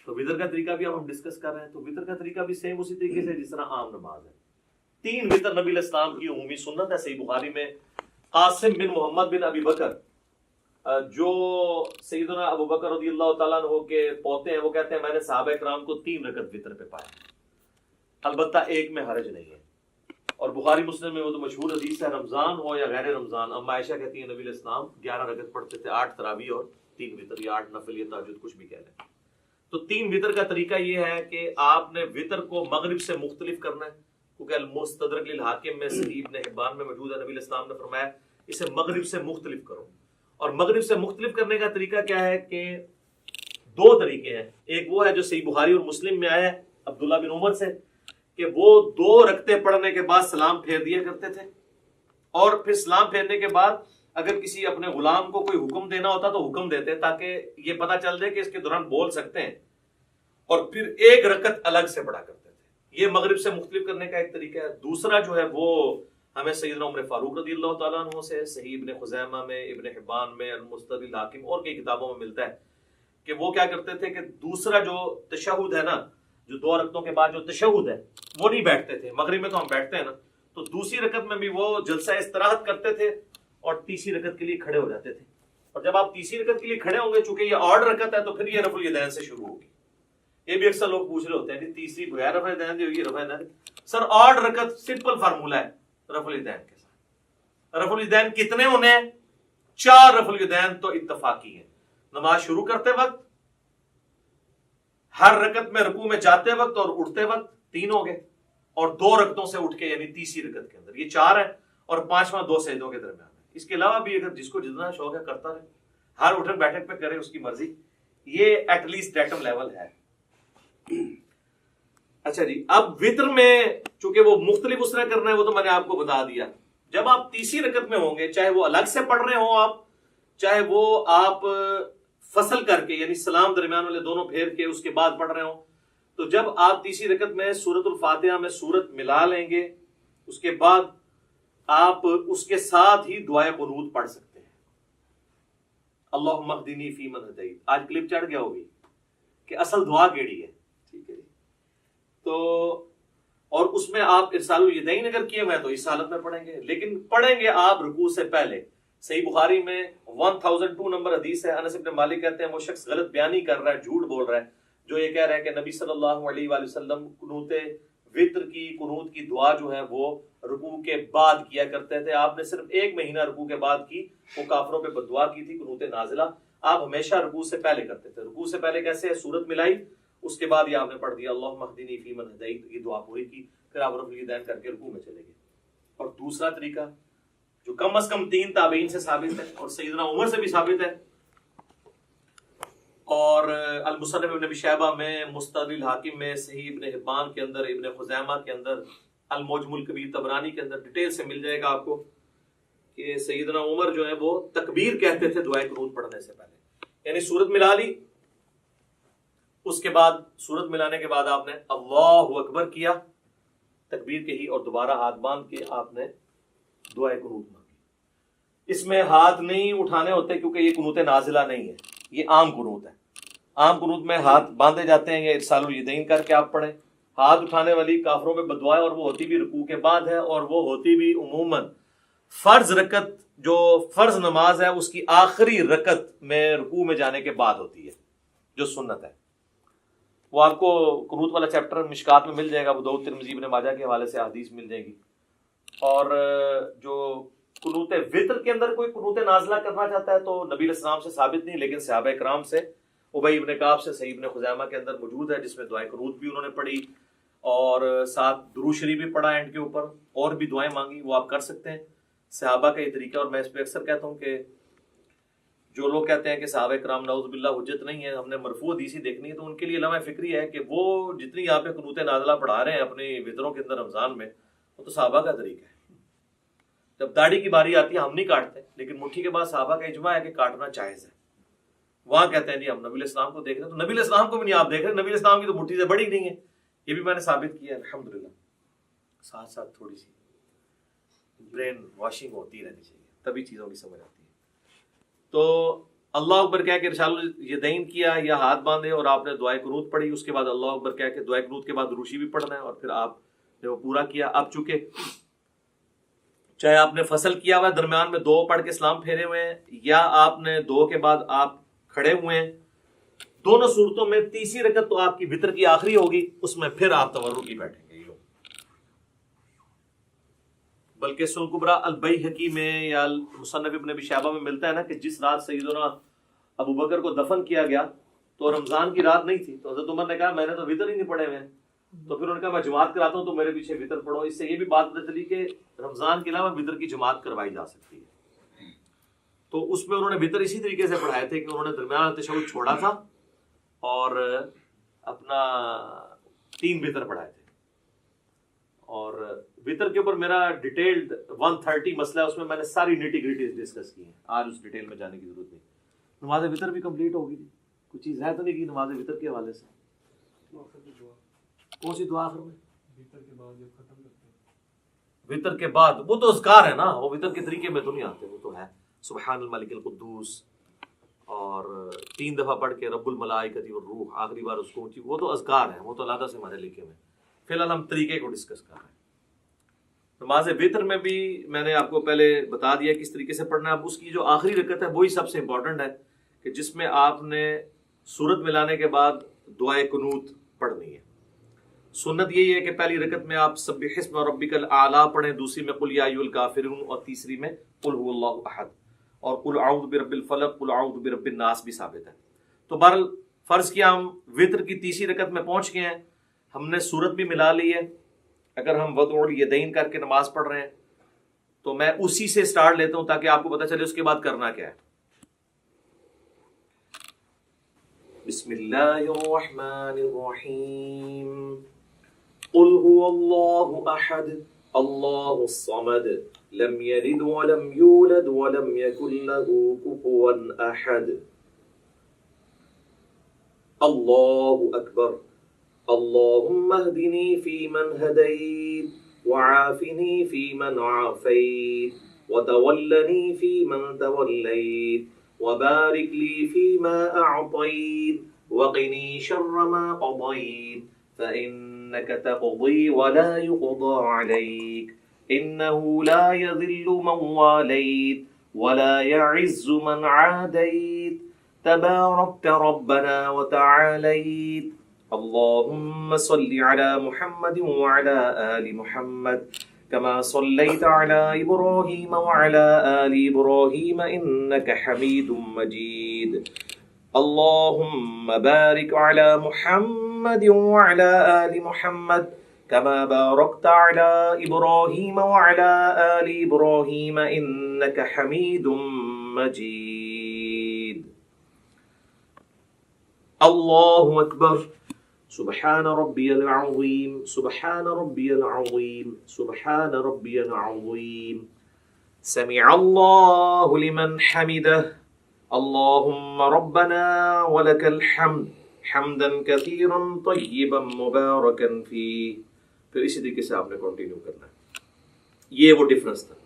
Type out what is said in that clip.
تو وطر کا طریقہ بھی اب ہم ڈسکس کر رہے ہیں. تو وطر کا طریقہ بھی سیم اسی طریقے سے جس طرح عام نماز ہے. 3 وطر نبی علیہ السلام کی عمومی سنت ہے. صحیح بخاری میں قاسم بن محمد بن ابی بکر جو سیدنا ابو بکر رضی اللہ تعالیٰ عنہ کے پوتے ہیں، وہ کہتے ہیں میں نے صحابہ کرام کو 3 رکعت وطر پہ پایا، البتہ ایک میں حرج نہیں ہے. اور بخاری مسلم میں وہ تو مشہور حدیث ہے، رمضان ہو یا غیر رمضان، اما عائشہ کہتی ہیں نبی علیہ السلام 11 رکعت پڑھتے تھے، 8 تراویح اور 3 وطر، یا 8 نفل یا تہجد، کچھ بھی کہہ لیں. تو 3 وطر کا طریقہ یہ ہے کہ آپ نے وطر کو مغرب سے مختلف کرنا ہے، کیونکہ المستدرک للحاکم میں صحیح ابن حبان میں موجود ہے، نبی علیہ السلام نے فرمایا اسے مغرب سے مختلف کرو. اور مغرب سے مختلف کرنے کا طریقہ کیا ہے کہ 2 طریقے ہیں. ایک وہ ہے جو صحیح بخاری اور مسلم میں آیا ہے عبداللہ بن عمر سے کہ وہ 2 رکعتیں پڑھنے کے بعد سلام پھیر دیا کرتے تھے، اور پھر سلام پھیرنے کے بعد اگر کسی اپنے غلام کو کوئی حکم دینا ہوتا تو حکم دیتے تاکہ یہ پتہ چل جائے کہ اس کے دوران بول سکتے ہیں، اور پھر 1 رکعت الگ سے پڑھا کرتے تھے. یہ مغرب سے مختلف کرنے کا ایک طریقہ ہے. دوسرا جو ہے وہ ہمیں سیدنا عمر فاروق رضی اللہ تعالیٰ عنہ سے صحیح ابن خزیمہ میں، ابن حبان میں، المستدرک للحاکم اور کئی کتابوں میں ملتا ہے کہ وہ کیا کرتے تھے کہ دوسرا جو تشہد ہے نا، جو 2 رکعتوں کے بعد جو تشہد ہے وہ نہیں بیٹھتے تھے. مغرب میں تو ہم بیٹھتے ہیں نا، تو دوسری رکعت میں بھی وہ جلسہ استراحت کرتے تھے اور تیسری رکعت کے لیے کھڑے ہو جاتے تھے. اور جب آپ تیسری رکعت کے لیے کھڑے ہوں گے، چونکہ یہ آڈ رکعت ہے، تو پھر یہ رفع الیدین سے شروع ہوگی. یہ بھی اکثر لوگ پوچھ رہے ہوتے ہیں کہ تیسری بغیر رفع الیدین دی ہوگی، رفع الیدین. سر آڈ رکعت سمپل فارمولہ ہے رفع الیدین کے ساتھ. رفع الیدین کتنے ہونے ہیں؟ 4 رفع الیدین تو اتفاقی ہیں. نماز شروع کرتے وقت، ہر رکعت میں رکوع میں جاتے وقت اور اٹھتے وقت 3 ہو گئے، اور 2 رکعتوں سے اٹھ کے یعنی تیسری رکعت کے اندر یہ 4 ہے، اور 5واں 2 سجدوں کے درمیان ہے. اس کے علاوہ بھی اگر جس کو جتنا شوق ہے کرتا رہے، ہر اٹھک بیٹھک پہ کرے، اس کی مرضی. یہ ایٹ لیسٹ ڈیٹم لیول ہے. اچھا جی، اب وطر میں چونکہ وہ مختلف اس طرح کرنا ہے، وہ تو میں نے آپ کو بتا دیا. جب آپ تیسری رکعت میں ہوں گے، چاہے وہ الگ سے پڑھ رہے ہوں آپ، چاہے وہ آپ فصل کر کے یعنی سلام درمیان والے دونوں پھیر کے اس کے بعد پڑھ رہے ہوں، تو جب آپ تیسری رکعت میں سورۃ الفاتحہ میں سورت ملا لیں گے، اس کے بعد آپ اس کے ساتھ ہی دعائے قنوت پڑھ سکتے ہیں. اللہم اہدنی فیمن ہدیت. آج کلپ چڑھ گیا ہوگی کہ اصل دعا کیڑی ہے. ٹھیک ہے جی. تو اور اس میں آپ ارسال الیدین اگر کیے ہوئے ہیں تو اس حالت میں پڑھیں گے، لیکن پڑھیں گے آپ رکوع سے پہلے. صحیح بخاری میں 1002 نمبر حدیث ہے. انس بن مالک کہتے ہیں وہ شخص غلط بیانی کر رہا ہے، جھوٹ بول رہا ہے، جو یہ کہہ رہا ہے کہ نبی صلی اللہ علیہ وآلہ وسلم قنوت وطر کی قنوت کی دعا جو ہے وہ رکوع کے بعد کیا کرتے تھے. آپ نے صرف 1 مہینہ رکوع کے بعد کی، وہ کافروں پہ بددعا کی تھی، قنوت نازلہ. آپ ہمیشہ رکوع سے پہلے کرتے تھے. رکوع سے پہلے کیسے ہے؟ سورت ملائی، اس کے بعد یہ آپ نے پڑھ دیا اللہم اہدنی فیمن ہدیت، یہ دعا پوری کی، پھر آپ رفع الیدین کر کے رکوع میں چلے گئے. اور دوسرا طریقہ جو کم از کم 3 تابعین سے ثابت ہے اور سیدنا عمر سے بھی ثابت ہے، اور المصنف ابن ابی شیبہ میں، مستدرک الحاکم میں، صحیح ابن حبان کے اندر، ابن خزیمہ کے اندر، المعجم الکبیر طبرانی کے اندر ڈیٹیل سے مل جائے گا آپ کو کہ سیدنا عمر جو ہے وہ تکبیر کہتے تھے دعائے قنوت پڑھنے سے پہلے. یعنی سورت ملا لی، اس کے بعد سورت ملانے کے بعد آپ نے اللہ اکبر کیا، تکبیر کہی، اور دوبارہ ہاتھ باندھ کے آپ نے دعائے قنوت مانگی. اس میں ہاتھ نہیں اٹھانے ہوتے کیونکہ یہ قنوت نازلہ نہیں ہے، یہ عام قنوت ہے. عام قنوت میں ہاتھ باندھے جاتے ہیں، یا ارسال الیدین کر کے آپ پڑھیں. ہاتھ اٹھانے والی کافروں میں بددعا ہے، اور وہ ہوتی بھی رکوع کے بعد ہے، اور وہ ہوتی بھی عموماً فرض رکعت جو فرض نماز ہے اس کی آخری رکعت میں رکوع میں جانے کے بعد ہوتی ہے، جو سنت ہے. وہ آپ کو قنوت والا چیپٹر مشکات میں مل جائے گا، ابو داؤد ترمذی ابن ماجہ کے حوالے سے حدیث مل جائے گی. اور جو قنوت وطر کے اندر کوئی قنوت نازلہ کرنا چاہتا ہے تو نبی علیہ السلام سے ثابت نہیں، لیکن صحابہ کرام سے، ابی ابن کعب سے صحیح ابن خزیمہ کے اندر موجود ہے، جس میں دعائے قنوت بھی انہوں نے پڑھی اور ساتھ درود شریف بھی پڑھا اینڈ کے اوپر، اور بھی دعائیں مانگی. وہ آپ کر سکتے ہیں. صحابہ کا یہ طریقہ، اور میں اس پہ اکثر کہتا ہوں کہ جو لوگ کہتے ہیں کہ صحابہ کرام نعوذ باللہ حجت نہیں ہے، ہم نے مرفوع حدیث ہی دیکھنی ہے، تو ان کے لیے لمحہ فکری ہے کہ وہ جتنی یہاں پہ قنوت نازلہ پڑھا رہے ہیں اپنی وطروں کے اندر رمضان میں، وہ تو صحابہ کا طریقہ ہے. جب داڑھی کی باری آتی ہے ہم نہیں کاٹتے، لیکن مٹھی کے بعد صحابہ کا اجماع ہے کہ کاٹنا جائز ہے. وہاں کہتے ہیں جی ہم نبی علیہ السلام کو دیکھ رہے ہیں، تو نبی علیہ السلام کو بھی نہیں آپ دیکھ رہے، نبی علیہ السلام کی تو مٹھی سے بڑی نہیں ہے. یہ بھی میں نے ثابت کیا ہے الحمدللہ. ساتھ ساتھ تھوڑی سی برین واشنگ ہوتی رہنی چاہیے، تبھی چیزوں کی سمجھ آتی ہے. تو اللہ اکبر کہہ کے ارسال الیدین کیا یا ہاتھ باندھے اور آپ نے دعائے قنوت پڑھی، اس کے بعد اللہ اکبر کہہ کے دعائے قنوت کے بعد روشی بھی پڑھنا ہے، اور پھر آپ نے وہ پورا کیا۔ اب چونکہ چاہے آپ نے فصل کیا ہوا ہے، درمیان میں 2 پڑھ کے سلام پھیرے ہوئے ہیں، یا آپ نے 2 کے بعد آپ کھڑے ہوئے ہیں، دونوں صورتوں میں تیسری رکعت تو آپ کی وتر کی آخری ہوگی، اس میں پھر آپ تورکی بیٹھیں گے۔ بلکہ سنن کبریٰ البیہقی میں یا مصنف ابن ابی شیبہ میں ملتا ہے نا کہ جس رات سیدنا ابو بکر کو دفن کیا گیا تو رمضان کی رات نہیں تھی، تو حضرت عمر نے کہا میں نے تو وتر ہی نہیں پڑھے ہوئے ہیں، تو پھر انہوں نے کہا میں جماعت کراتا ہوں تو میرے پیچھے وتر پڑھو۔ اس سے یہ بھی بات پتہ چلی کہ رمضان کے علاوہ وتر کی جماعت کروائی جا سکتی ہے۔ تو اس میں انہوں نے وتر اسی طریقے سے پڑھائے تھے کہ انہوں نے درمیان تشہد چھوڑا تھا اور اپنا 3 وتر پڑھائے تھے۔ اور وتر کے اوپر میرا ڈیٹیلڈ 130 مسئلہ ہے، اس میں میں نے ساری نیٹی گریٹیز ڈسکس کی ہیں، آج اس ڈیٹیل میں جانے کی ضرورت نہیں۔ نماز وتر بھی کمپلیٹ ہوگی تھی، کوئی چیز ہے تو نہیں کی نماز وتر کے حوالے سے؟ کون سی دعا آخر میں؟ وتر کے بعد جب ختم کرتے ہیں، وتر کے بعد وہ تو اذکار ہے نا، وہ وتر کے طریقے میں تو نہیں آتے، وہ تو ہے سبحان الملک القدوس اور 3 دفعہ پڑھ کے رب الملائکۃ والروح، آخری بار اس کو اونچی، وہ تو اذکار ہیں، وہ تو علیحدہ سے ہمارے لکھے ہوئے ہیں۔ فی الحال ہم طریقے کو ڈسکس کر رہے ہیں۔ نماز وتر میں بھی میں نے آپ کو پہلے بتا دیا کس طریقے سے پڑھنا ہے۔ اب اس کی جو آخری رکعت ہے وہی سب سے امپورٹنٹ ہے کہ جس میں آپ نے سورت ملانے کے بعد دعائے قنوت پڑھنی ہے۔ سنت یہی ہے کہ پہلی رکعت میں آپ سبح اسم ربک الاعلی پڑھیں، دوسری میں قل یا ایھا الکافرون، اور تیسری میں قل هو اللہ احد، اور قل اعوذ برب الفلق، قل اعوذ برب الناس بھی ثابت ہے۔ تو بہرحال فرض کیا ہم وتر کی تیسری رکعت میں پہنچ گئے ہیں، ہم نے سورت بھی ملا لی ہے۔ اگر ہم وضع الیدین کر کے نماز پڑھ رہے ہیں تو میں اسی سے سٹارٹ لیتا ہوں تاکہ آپ کو پتہ چلے اس کے بعد کرنا کیا ہے۔ بسم اللہ الرحمن الرحیم، قل هو اللہ احد اللہ الصمد لم یلد ولم یولد ولم یکن له کفوا احد، اللہ اکبر، اللهم اهدني فيمن هديت وعافني فيمن عافيت وتولني فيمن توليت وبارك لي فيما أعطيت وقني شر ما قضيت فإنك تقضي ولا يقضى عليك إنه لا يذل من واليت ولا يعز من عاديت تباركت ربنا وتعاليت اللهم صل على محمد وعلى آل محمد كما صليت على إبراهيم وعلى آل إبراهيم إنك حميد مجيد اللهم بارك على محمد وعلى آل محمد كما باركت على إبراهيم وعلى آل إبراهيم إنك حميد مجيد الله أكبر سبحان ربي العظيم سبحان ربي العظيم سبحان ربي العظيم سمع الله لمن حمده اللهم ربنا ولك الحمد حمدا كثيرا طيبا مباركا فيه۔ پھر اسی طریقے سے آپ نے کنٹینیو کرنا ہے۔ یہ وہ ڈفرنس تھا۔